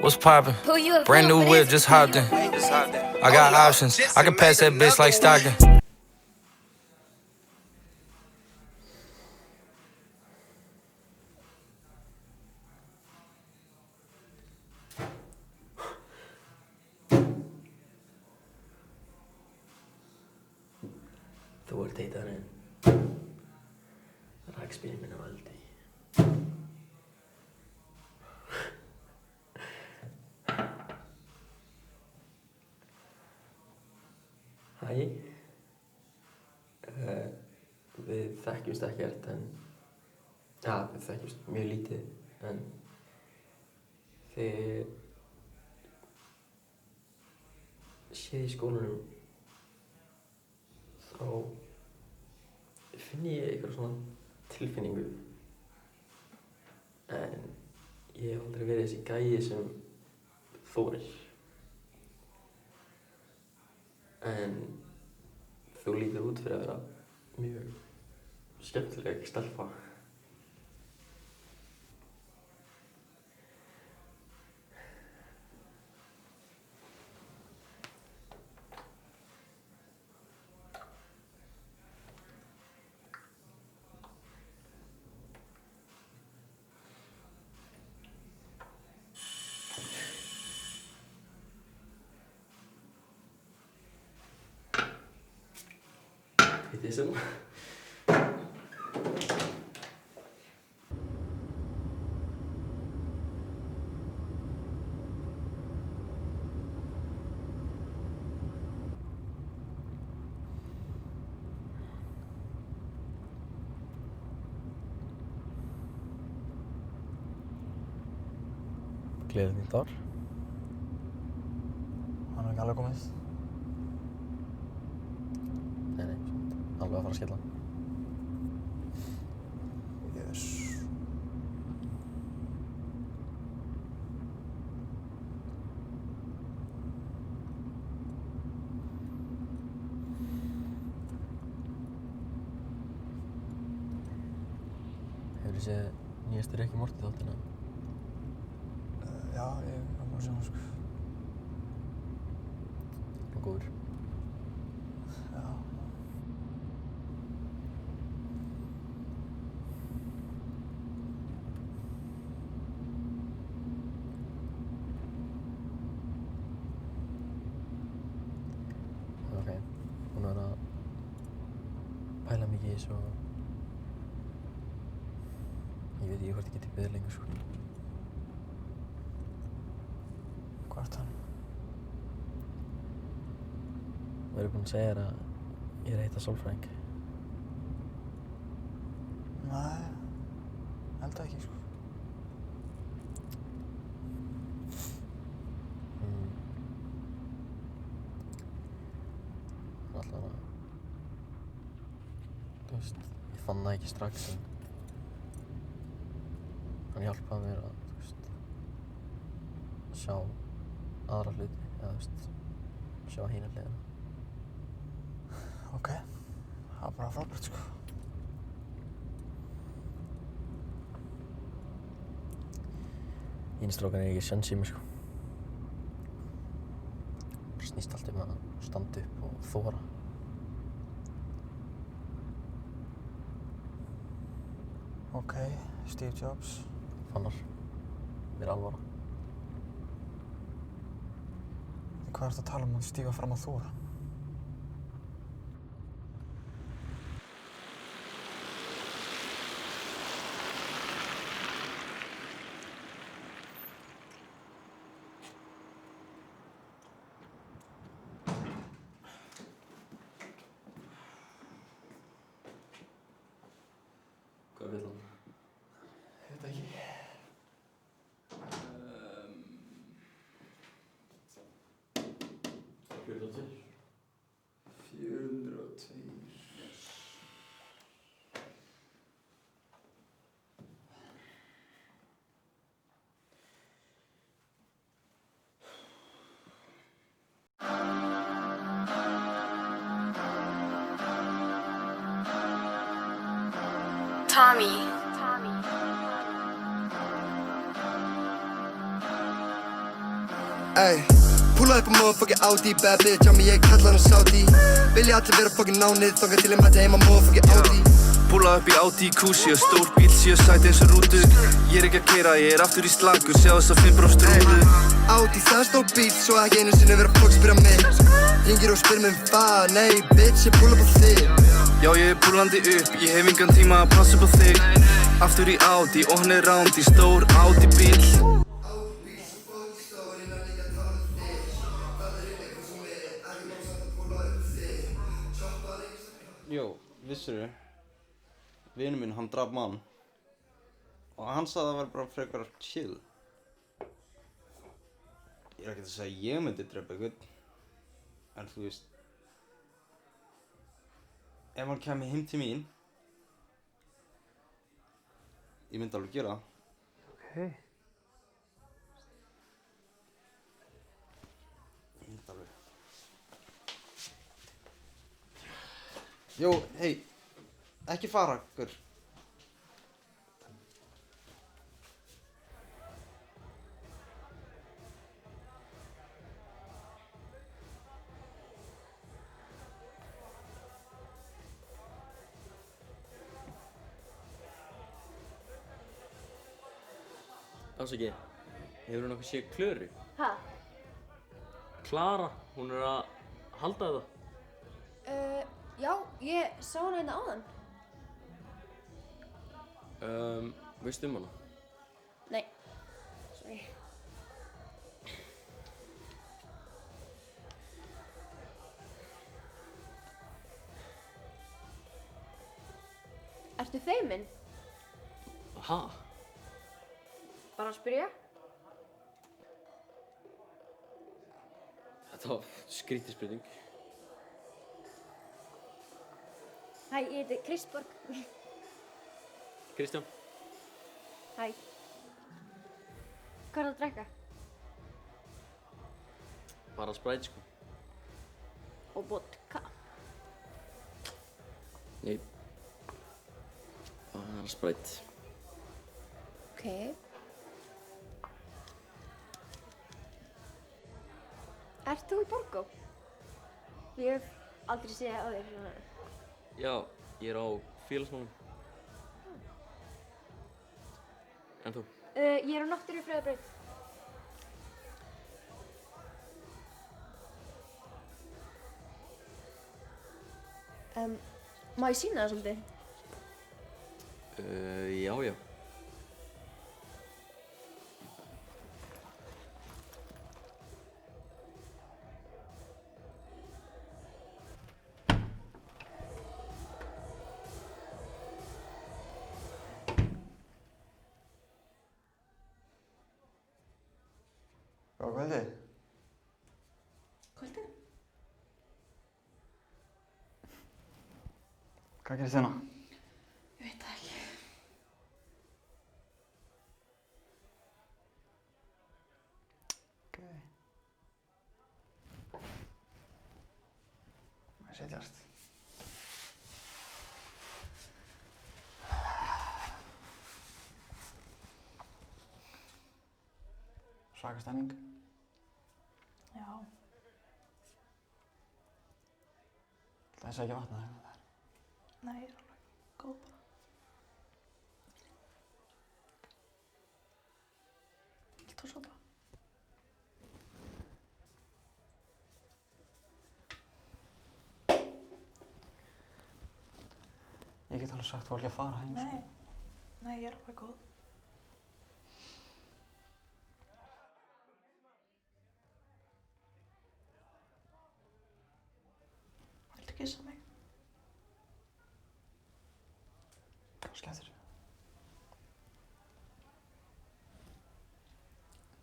What's poppin'? Brand new whip, just hopped in. I got options. I can pass that bitch like Stockton. Þú ert heitarinn. Rakspyrinn minn á valdi. Hæ. Við þekkjumst ekkert en... Ja, við þekkjumst mjög lítið en... Þið... séð í skólanum... Þá... finn ég eitthvað svona tilfinningu. En... ég hef aldrei verið þessi gæi sem... þorir. En... þú lítur út fyrir að vera mjög skemmtileg stelpa. Þetta er sem... Gleðið nýtt ár. Hann ekki alveg komið. Nei, alveg að fara að skella. Yes. Hefurðu séð nýjastu Rick and Morty þáttina? Já, ég var búinn að sjá hann sko. Hann er góður. Já. Ok, hún var að pæla mikið í þessu og ég veit ekki hvort ég geti beðið lengur sko. Hvort hann? Þú verður búinn að segja þér að ég er að hitta sálfræðing. Nei, held ekki sko. Alltaf að... þú veist, ég fann það ekki strax en... hann hjálpaði mér að, þú veist... sjá aðra hluti, eða þú veist... sjá hina hliðina. Ok, það var bara frábært sko. Hinn strákan ekki séns í mig sko. Það snýst allt að standa upp og þora. Ok, Steve Jobs. Fannar, mér er alvara. Hvað ertu að tala að stíga fram að þora? Hvað vill hann? Ég veit ekki. Tommy. Ey, púla upp á motherfucking Audi, bad bitch, á mig ég kalla hann á Saudi. Vilja allir vera fucking nánið, þangað til ég mæti heim á motherfucking Audi. Púla upp í Audi Q7, stór bíl, 7 sæti eins og rútu. Ég ekki að keyra, ég aftur í slagur, sjá þess að 5% rúðu. Audi, það stór bíl, svo ekki einu sinni vera fólk spyrja mig. Ringir og spyr mig hvað, nei, bitch, ég púla upp á þig. Já, ég púlandi upp, ég hef engan tíma að passa upp á þig. Aftur í Audi, og hann rándi, stór Audi bíl. Jó, vissirðu, vinur minn, hann draf mann og hann sagði að það var bara frekar chill. Ég ekki að segja að ég myndi drepa einhvern, en þú veist, ef hann kæmi heim til mín, ég myndi alveg gera það. Ok. Ég myndi alveg. Jó, hei, ekki fara, gaur. Ásgeir, hefur nokkuð séð Klöru? Ha? Klara, hún að halda þetta. Já, ég sá hana hérna áðan. Veistu hana? Nei, sorry. Ertu feimin? Ha? Bara að spyrja? Þetta var skrítið spurning. Hæ, ég heiti Kristborg. Kristján? Hæ. Hvað er að drekka? Bara Sprite, sko. Og vodka. Nei. Bara Sprite. Ok. Ert þú í Borgó? Ég hef aldrei séð á þér svona. Já, ég á félagsmálum. En þú? Ég á Náttúrufræðabraut. Má ég sýna það svolítið? Já, já. Góða kvöldi. Kvöldi? Hvað gerist hérna? Ég veit það ekki. Ok. Má ég setjast? Svaka stemning. Já. Það er ekki vatna þegar það er. Nei, ég er alveg góð bara. Vilt þú sopa? Ég get alveg sagt fólki að fara heim. Nei. Nei, ég er alveg góð. Viltu kissa mig? Skemmtir.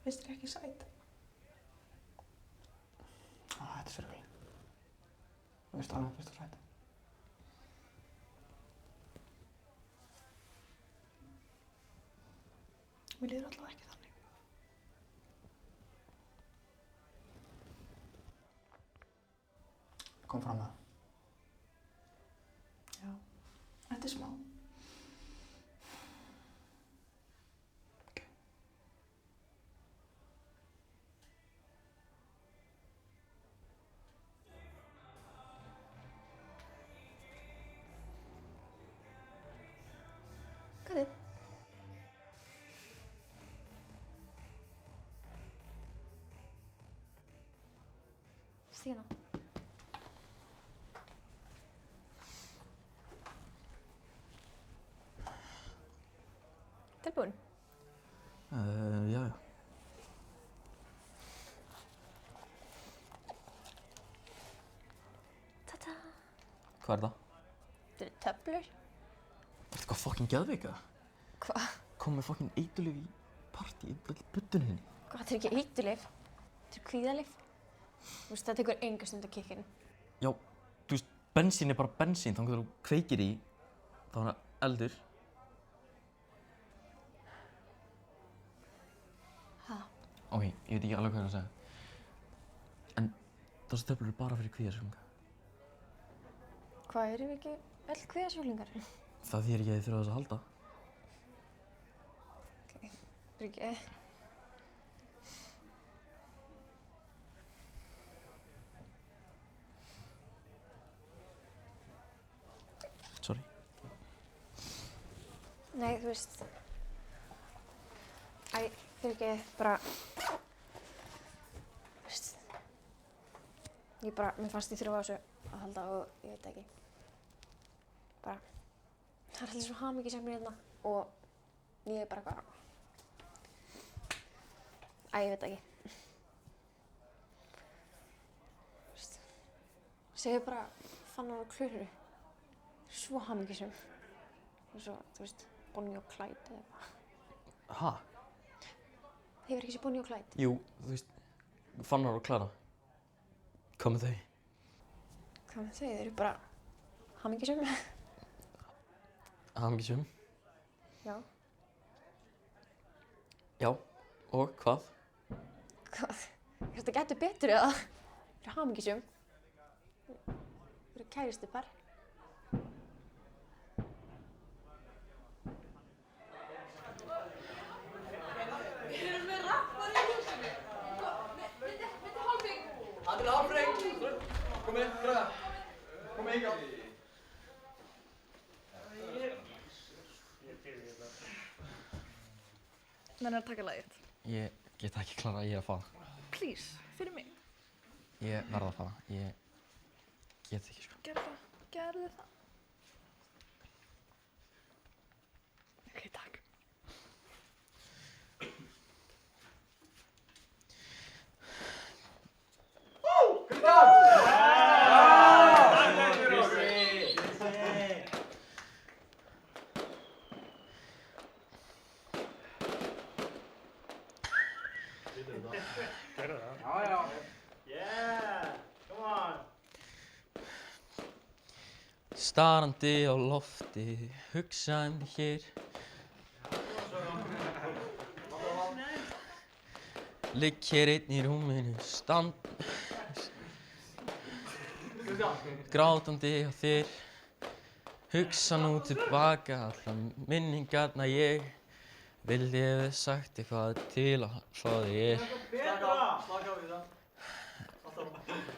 Finnst þér ekki sæt? Þetta er sérfélag. Þú veist alveg fyrst og sætt. Mér líður allavega ekki þannig. Kom fram með það. Já. Þetta er smá. Stína. Tilbúin? Já. Ta-ta! Hvað er það? Þetta eru töflur. Ertu eitthvað fucking geðveika? Hvað? Kom með fucking eiturlyf í partí í buddunni þinni. Hvað, þetta er ekki eiturlyf. Þetta er kvíðalyf. Þú veist, það tekur enga stund að kikka inn. Já, þú veist, bensín er bara bensín, þannig að þú kveikir í, þá er það eldur. Ha? Ok, ég veit ekki alveg hvað ég er að segja. En þessi töflur eru bara fyrir kvíðasjúklinga. Hvað, erum við ekki öll kvíðasjúklingar? Það þýðir ekki að þið þurfa þess að halda. Ekki. Sorry. Nei, þú veist. Æ, fyrir ekki, bara. Þú veist. Ég bara, mér fannst ég þurfa á þessu að halda og ég veit ekki. Bara. Það er alltaf svo hamingjusamur hérna og ég er bara eitthvað. Æ, ég veit ekki. Þú veist. Segðu bara Fannar og Klöru. Svo hamingjusum. Og svo, þú veist, Bonnie og Clyde eða eitthvað. Ha? Hefur ekki séð Bonnie og Clyde? Jú, þú veist, Fannar og Klara. Hvað með þau? Hvað með þau? Þau eru bara hamingjusum. Hamingjusum? Já. Já, og hvað? Hvað? Þetta getur betur eða? Þau eru hamingjusum. Þau eru kærustupar. Menn að taka lagið. Ég get ekki klarað, ég er að fara. Please, fyrir mig. Ég verð að fara, ég get ekki sko. Gerðu það. Ok, takk. Starandi á lofti, hugsa þig hér. Ligg hér einn í rúminu, grátandi á þér. Hugsa nú tilbaka allar minningarna ég vildi hef sagt eitthvað til að fá þig.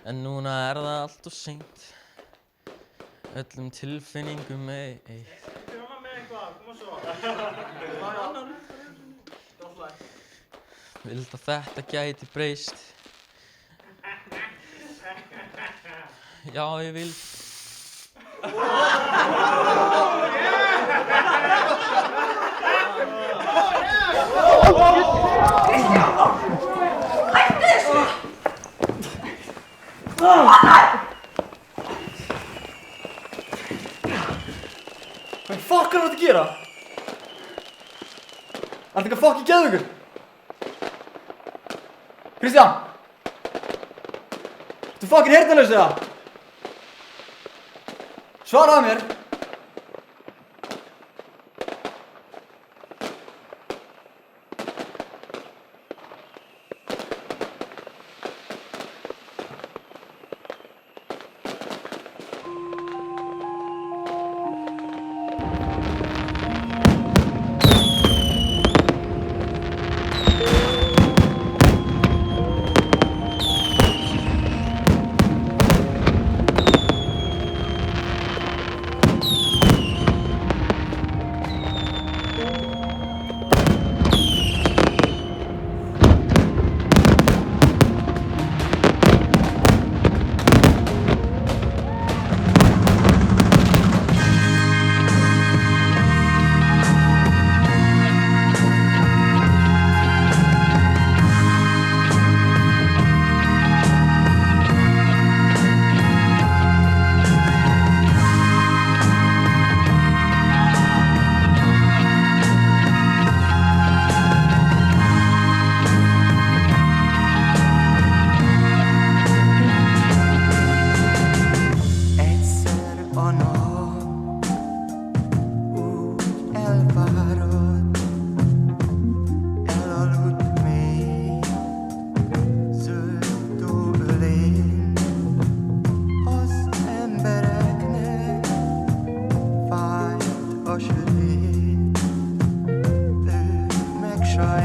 En núna er það allt of seint. Öllum tilfinningum eitt. Vild að þetta gæti breyst. Já, ég vil. Hvað fuck er þetta að gera? Er þetta eitthvað fucking geðveikur? Kristján! Ertu fucking heyrnarlaus eða? Svaraðu mér! try